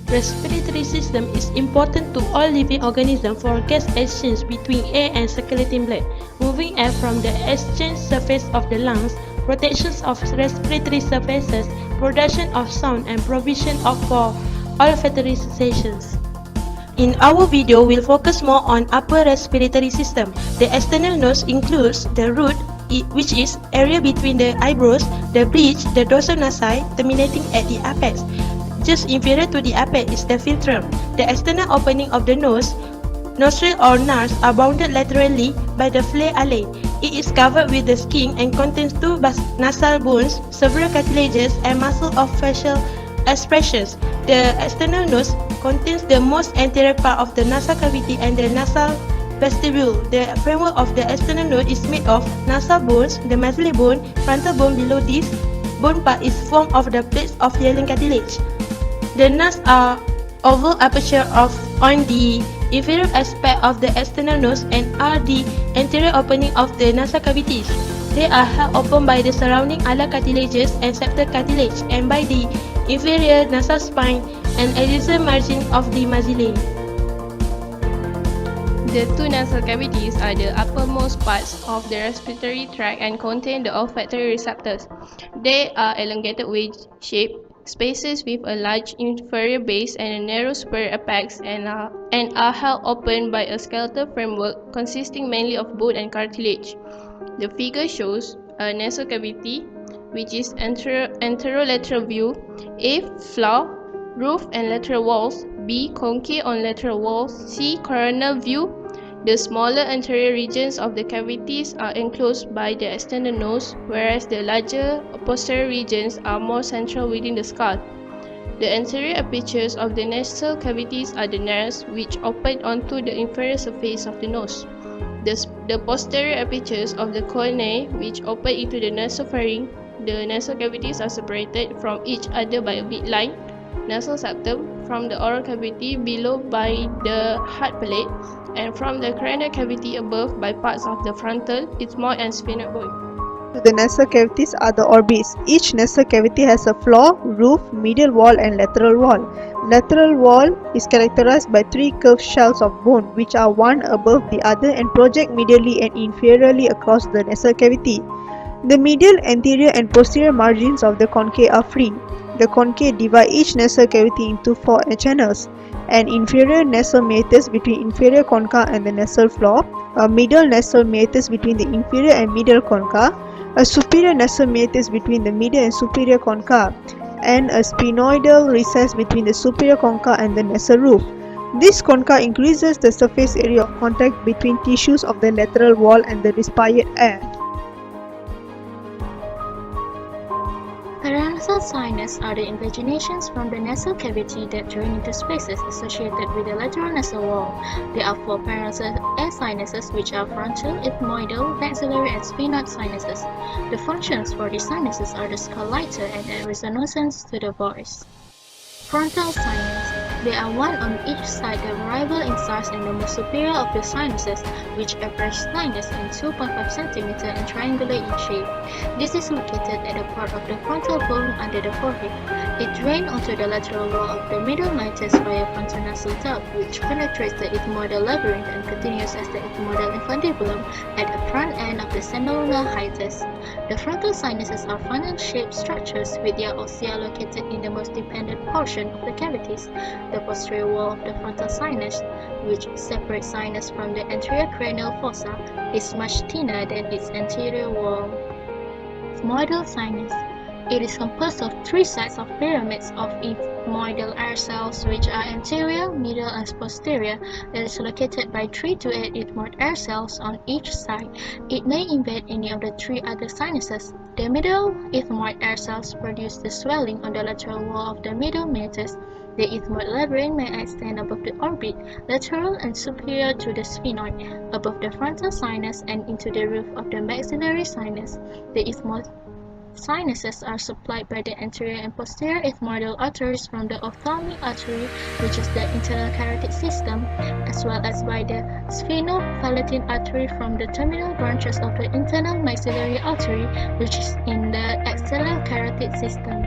Respiratory system is important to all living organisms for gas exchange between air and circulating blood, moving air from the exchange surface of the lungs, protection of respiratory surfaces, production of sound, and provision of for olfactory sensations. In our video, we'll focus more on upper respiratory system. The external nose includes the root, which is area between the eyebrows, the bridge, the dorsal nasi, terminating at the apex. Just inferior to the apex is the philtrum. The external opening of the nose, nostril or nares are bounded laterally by the flare alae. It is covered with the skin and contains two nasal bones, several cartilages, and muscle of facial expressions. The external nose contains the most anterior part of the nasal cavity and the nasal vestibule. The framework of the external nose is made of nasal bones, the maxillary bone, frontal bone. Below this bone part is formed of the plates of hyaline cartilage. The nares are oval aperture on the inferior aspect of the external nose and are the anterior opening of the nasal cavities. They are held open by the surrounding alar cartilages and septal cartilage and by the inferior nasal spine and adjacent margin of the maxillae. The two nasal cavities are the uppermost parts of the respiratory tract and contain the olfactory receptors. They are elongated wedge-shaped spaces with a large inferior base and a narrow superior apex and are held open by a skeletal framework consisting mainly of bone and cartilage. The figure shows a nasal cavity, which is anterolateral view, A. Floor, roof and lateral walls, B. Concave on lateral walls, C. Coronal view. The smaller anterior regions of the cavities are enclosed by the external nose, whereas the larger posterior regions are more central within the skull. The anterior apertures of the nasal cavities are the nares, which open onto the inferior surface of the nose. The posterior apertures of the choanae, which open into the nasopharynx. The nasal cavities are separated from each other by a midline nasal septum, from the oral cavity below by the hard palate, and from the cranial cavity above by parts of the frontal, ethmoid and sphenoid bone. The nasal cavities are the orbits. Each nasal cavity has a floor, roof, medial wall and lateral wall. Lateral wall is characterized by three curved shells of bone which are one above the other and project medially and inferiorly across the nasal cavity. The medial, anterior and posterior margins of the concha are free. The concha divide each nasal cavity into four channels: an inferior nasal meatus between inferior concha and the nasal floor, a middle nasal meatus between the inferior and middle concha, a superior nasal meatus between the middle and superior concha, and a sphenoidal recess between the superior concha and the nasal roof. This concha increases the surface area of contact between tissues of the lateral wall and the respired air. Paranasal sinus are the invaginations from the nasal cavity that drain into spaces associated with the lateral nasal wall. There are four paranasal air sinuses, which are frontal, ethmoidal, maxillary and sphenoid sinuses. The functions for these sinuses are the skull lighter and add resonance to the voice. Frontal sinus. There are one on each side, the variable in size and the most superior of the sinuses, which approach sinus in 2.5 cm and triangular in shape. This is located at the part of the frontal bone under the forehead. It drains onto the lateral wall of the middle meatus via frontonasal duct, which penetrates the ethmoidal labyrinth and continues as the ethmoidal infundibulum at the front end of the semilunar hiatus. The frontal sinuses are funnel-shaped structures with their ossia located in the most dependent portion of the cavities. The posterior wall of the frontal sinus, which separates sinus from the anterior cranial fossa, is much thinner than its anterior wall. Ethmoidal sinus. It is composed of three sets of pyramids of ethmoidal air cells, which are anterior, middle, and posterior. It is located by 3 to 8 ethmoid air cells on each side. It may invade any of the three other sinuses. The middle ethmoid air cells produce the swelling on the lateral wall of the middle meatus. The ethmoid labyrinth may extend above the orbit, lateral and superior to the sphenoid, above the frontal sinus and into the roof of the maxillary sinus. The ethmoid sinuses are supplied by the anterior and posterior ethmoidal arteries from the ophthalmic artery, which is the internal carotid system, as well as by the sphenopalatine artery from the terminal branches of the internal maxillary artery, which is in the axillary carotid system.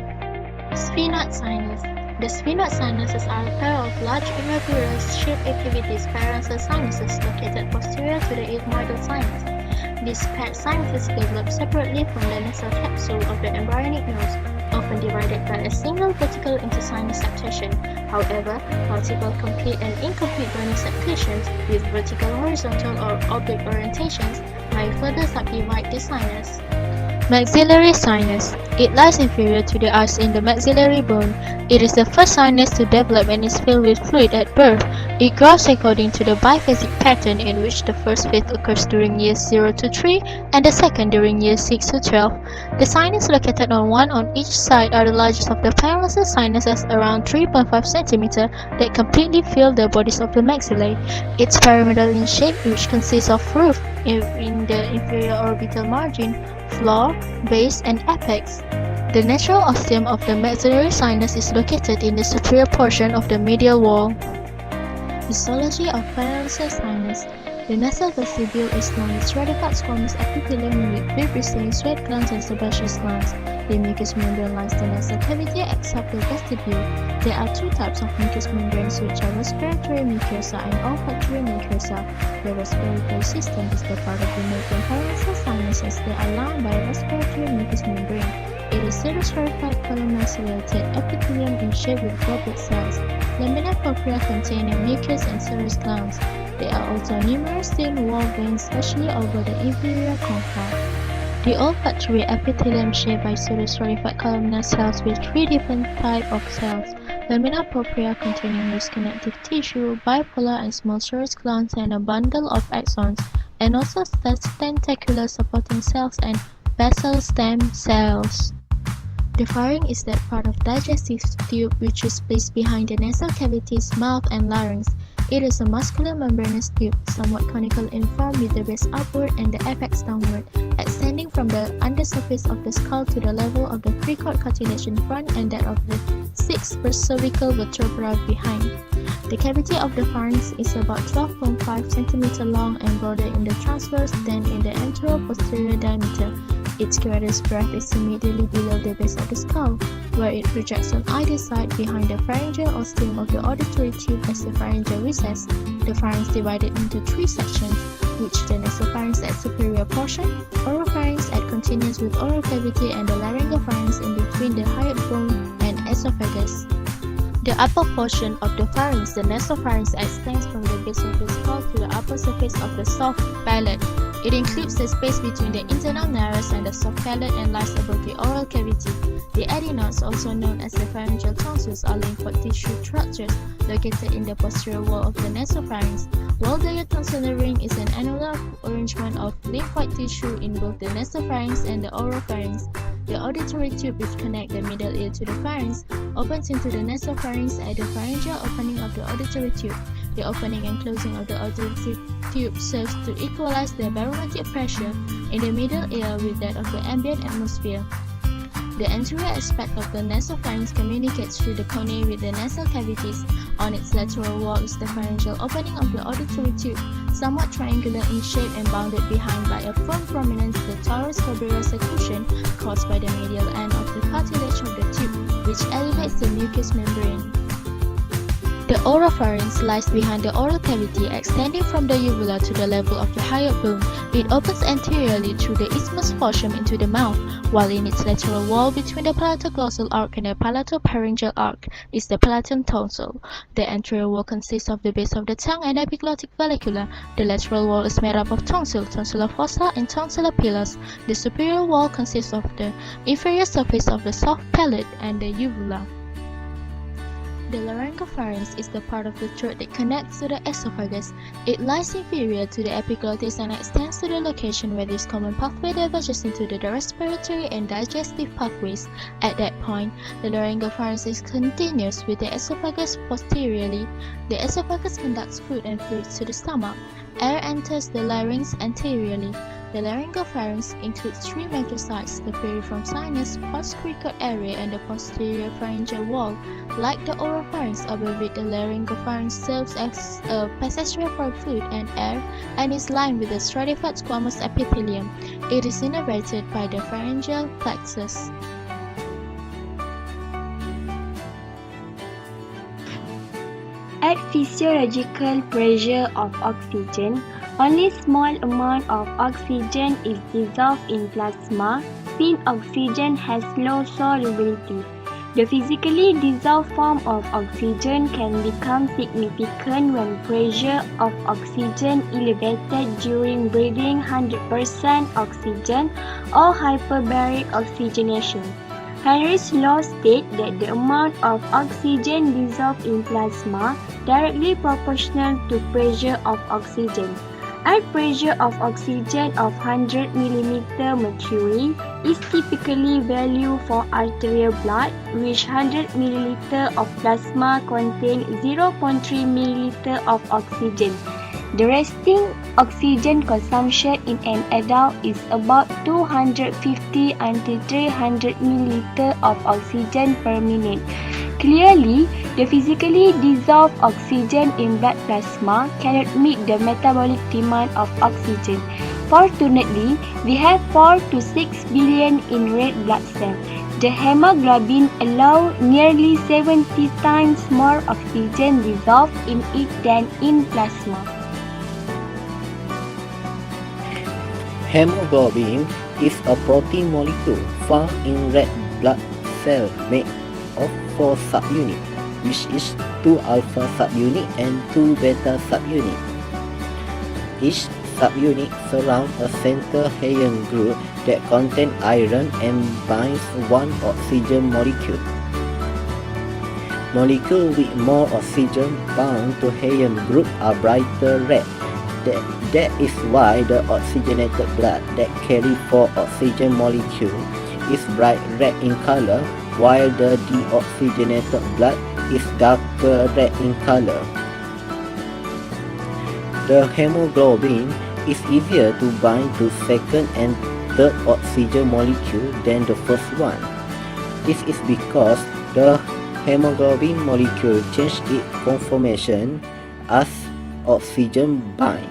Sphenoid sinus. The sphenoid sinuses are a pair of large irregular shaped cavities parental sinuses located posterior to the ethmoidal sinus. These paired sinuses develop separately from the nasal capsule of the embryonic nose, often divided by a single vertical intersinus septation. However, multiple complete and incomplete bony septations with vertical, horizontal, or oblique orientations might further subdivide the sinus. Maxillary sinus. It lies inferior to the arch in the maxillary bone. It is the first sinus to develop and is filled with fluid at birth. It grows according to the biphasic pattern in which the first phase occurs during years 0 to 3 and the second during years 6 to 12. The sinus located on each side are the largest of the parental sinuses, around 3.5 cm, that completely fill the bodies of the maxillae. It's pyramidal in shape, which consists of roof in the inferior orbital margin, floor, base, and apex. The natural ostium of the maxillary sinus is located in the superior portion of the medial wall. Histology of parental sinus. The nasal vestibule is lined with stratified squamous epithelium with pre-bristling sweat glands and sebaceous glands. The mucous membrane lines the nasal cavity except the vestibule. There are two types of mucous membranes, which are respiratory mucosa and olfactory mucosa. The respiratory system is the part of the mouth and parental sinuses that are lined by a respiratory mucous membrane. It is pseudostratified columnar ciliated epithelium in shape with goblet cells. Lamina propria containing mucus and serous glands. There are also numerous thin wall veins, especially over the inferior concha. The olfactory epithelium shaped by pseudostratified columnar cells with three different types of cells. Lamina propria containing loose connective tissue, bipolar and small serous glands, and a bundle of axons, and also tentacular supporting cells and basal stem cells. The pharynx is that part of digestive tube which is placed behind the nasal cavities, mouth, and larynx. It is a muscular membranous tube, somewhat conical in form with the base upward and the apex downward, extending from the undersurface of the skull to the level of the precord cartilage in front and that of the 6 cervical vertebra behind. The cavity of the pharynx is about 12.5 cm long and broader in the transverse than in the antero-posterior diameter. Its greatest breadth is immediately below the base of the skull, where it projects on either side behind the pharyngeal ostium of the auditory tube as the pharyngeal recess. The pharynx divided into three sections, which the nasopharynx at superior portion, oropharynx at continuous with oral cavity, and the laryngopharynx in between the hyoid bone and esophagus. The upper portion of the pharynx, the nasopharynx, extends from the base of the skull to the upper surface of the soft palate. It includes the space between the internal nares and the soft palate and lies above the oral cavity. The adenoids, also known as the pharyngeal tonsils, are lymphoid tissue structures located in the posterior wall of the nasopharynx. While the tonsillar ring is an annular arrangement of lymphoid tissue in both the nasopharynx and the oropharynx. The auditory tube, which connects the middle ear to the pharynx, opens into the nasopharynx at the pharyngeal opening of the auditory tube. The opening and closing of the auditory tube serves to equalize the barometric pressure in the middle ear with that of the ambient atmosphere. The anterior aspect of the nasopharynx communicates through the cornea with the nasal cavities. On its lateral wall is the pharyngeal opening of the auditory tube, somewhat triangular in shape and bounded behind by a firm prominence, the torus tuberosa cushion caused by the medial end of the cartilage of the tube, which elevates the mucous membrane. The oropharynx lies behind the oral cavity, extending from the uvula to the level of the hyoid bone. It opens anteriorly through the isthmus portion into the mouth, while in its lateral wall between the palatoglossal arc and the palatopharyngeal arc is the palatal tonsil. The anterior wall consists of the base of the tongue and epiglottic vallecula. The lateral wall is made up of tonsil, tonsillar fossa, and tonsillar pilus. The superior wall consists of the inferior surface of the soft palate and the uvula. The laryngopharynx is the part of the throat that connects to the esophagus. It lies inferior to the epiglottis and extends to the location where this common pathway diverges into the respiratory and digestive pathways. At that point, the laryngopharynx is continuous with the esophagus posteriorly. The esophagus conducts food and fluids to the stomach. Air enters the larynx anteriorly. The laryngopharynx includes three major sites: the piriform sinus, postcricoid area, and the posterior pharyngeal wall. Like the oropharynx, above it the laryngopharynx serves as a passage for fluid and air and is lined with a stratified squamous epithelium. It is innervated by the pharyngeal plexus. At physiological pressure of oxygen, only small amount of oxygen is dissolved in plasma since oxygen has low solubility. The physically dissolved form of oxygen can become significant when pressure of oxygen elevated during breathing 100% oxygen or hyperbaric oxygenation. Henry's law states that the amount of oxygen dissolved in plasma directly proportional to pressure of oxygen. At pressure of oxygen of 100 mm mercury is typically value for arterial blood, which 100 ml of plasma contain 0.3 ml of oxygen. The resting oxygen consumption in an adult is about 250 until 300 ml of oxygen per minute. Clearly, the physically dissolved oxygen in blood plasma cannot meet the metabolic demand of oxygen. Fortunately, we have 4 to 6 billion in red blood cells. The hemoglobin allows nearly 70 times more oxygen dissolved in it than in plasma. Hemoglobin is a protein molecule found in red blood cells made of 4 subunits, which is 2 alpha subunit and 2 beta subunit. Each subunit surrounds a center ion group that contains iron and binds one oxygen molecule. Molecules with more oxygen bound to ion group are brighter red. That is why the oxygenated blood that carry 4 oxygen molecules is bright red in color, while the deoxygenated blood is darker red in color. The hemoglobin is easier to bind to second and third oxygen molecule than the first one. This is because the hemoglobin molecule changes its conformation as oxygen bind.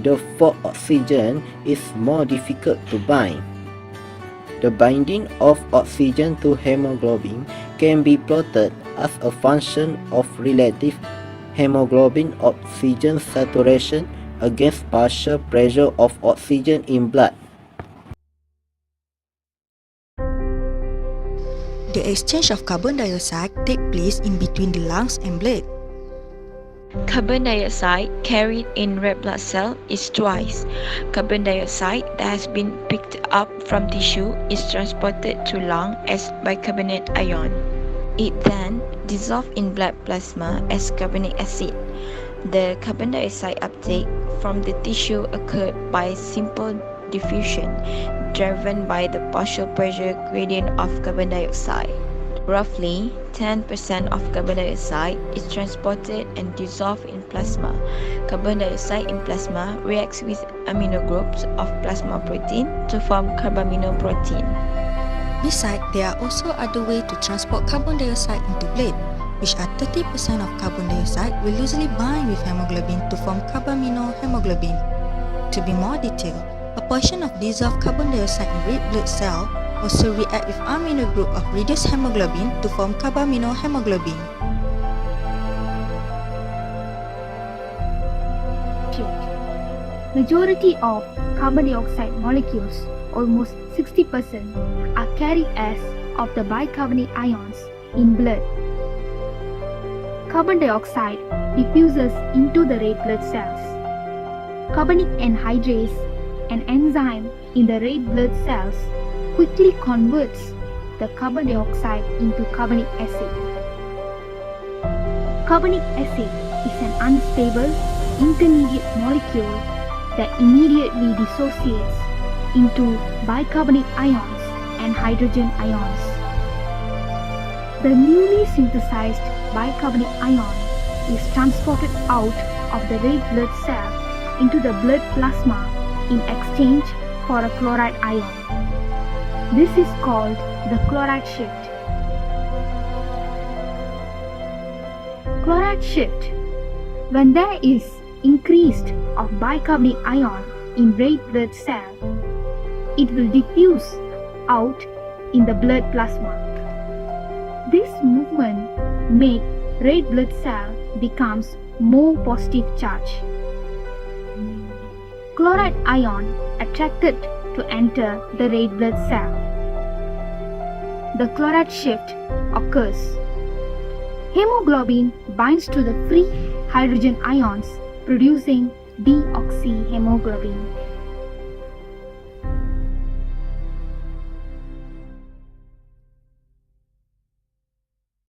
The fourth oxygen is more difficult to bind. The binding of oxygen to hemoglobin can be plotted as a function of relative hemoglobin oxygen saturation against partial pressure of oxygen in blood. The exchange of carbon dioxide takes place in between the lungs and blood. Carbon dioxide carried in red blood cell is twice. Carbon dioxide that has been picked up from tissue is transported to lung as bicarbonate ion. It then dissolves in blood plasma as carbonic acid. The carbon dioxide uptake from the tissue occurred by simple diffusion, driven by the partial pressure gradient of carbon dioxide. Roughly 10% of carbon dioxide is transported and dissolved in plasma. Carbon dioxide in plasma reacts with amino groups of plasma protein to form carbaminoprotein. Besides, there are also other ways to transport carbon dioxide into blood, which are 30% of carbon dioxide will usually bind with hemoglobin to form carbaminohemoglobin. To be more detailed, a portion of dissolved carbon dioxide in red blood cell also react with amino group of reduced hemoglobin to form carbaminohemoglobin. Majority of carbon dioxide molecules, almost 60%, are carried as of the bicarbonate ions in blood. Carbon dioxide diffuses into the red blood cells. Carbonic anhydrase, an enzyme in the red blood cells, quickly converts the carbon dioxide into carbonic acid. Carbonic acid is an unstable intermediate molecule that immediately dissociates into bicarbonate ions and hydrogen ions. The newly synthesized bicarbonate ion is transported out of the red blood cell into the blood plasma in exchange for a chloride ion. This is called the chloride shift. Chloride shift. When there is increased of bicarbonate ion in red blood cell, it will diffuse out in the blood plasma. This movement makes red blood cell becomes more positive charge. Chloride ion attracted to enter the red blood cell. The chloride shift occurs. Hemoglobin binds to the free hydrogen ions, producing deoxyhemoglobin.